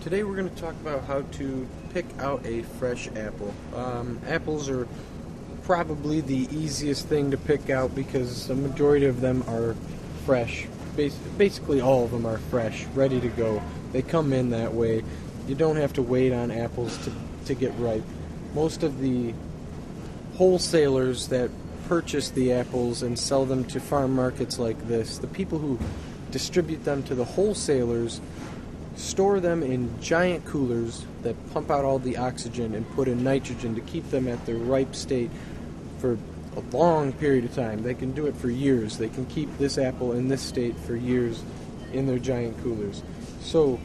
Today we're going to talk about how to pick out a fresh apple. Apples are probably the easiest thing to pick out because the majority of them are fresh. Basically all of them are fresh, ready to go. They come in that way. You don't have to wait on apples to get ripe. Most of the wholesalers that purchase the apples and sell them to farm markets like this, the people who distribute them to the wholesalers store them in giant coolers that pump out all the oxygen and put in nitrogen to keep them at their ripe state for a long period of time. They can do it for years. They can keep this apple in this state for years in their giant coolers. So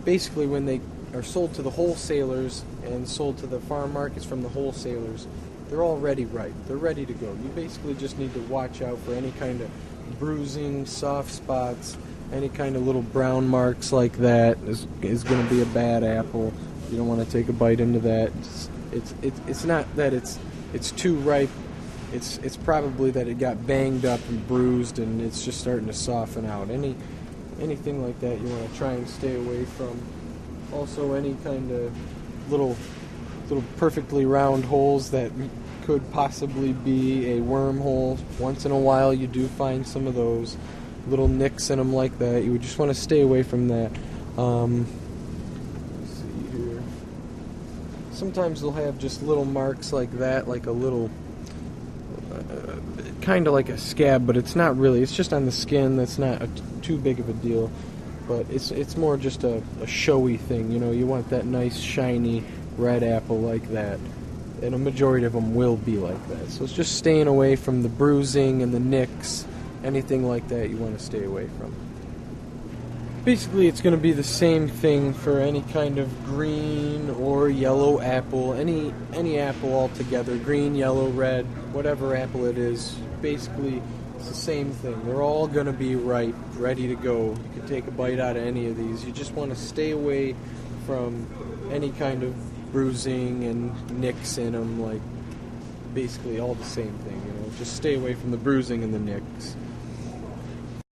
basically when they are sold to the wholesalers and sold to the farm markets from the wholesalers, they're already ripe. They're ready to go. You basically just need to watch out for any kind of bruising, soft spots, any kind of little brown marks like that is going to be a bad apple. You don't want to take a bite into that. It's not that it's too ripe. It's probably that it got banged up and bruised and it's just starting to soften out. Anything like that you want to try and stay away from. Also any kind of little perfectly round holes that could possibly be a wormhole. Once in a while you do find some of those little nicks in them like that. You would just want to stay away from that. Let's see here. Sometimes they'll have just little marks like that, like a little, kind of like a scab, but it's not really. It's just on the skin. That's not too big of a deal. But it's more just a showy thing. You know, you want that nice shiny red apple like that. And a majority of them will be like that. So it's just staying away from the bruising and the nicks. Anything like that you want to stay away from. Basically, it's going to be the same thing for any kind of green or yellow apple, any apple altogether, green, yellow, red, whatever apple it is. Basically, it's the same thing. They're all going to be ripe, ready to go. You can take a bite out of any of these. You just want to stay away from any kind of bruising and nicks in them, like basically all the same thing. You know, just stay away from the bruising and the nicks.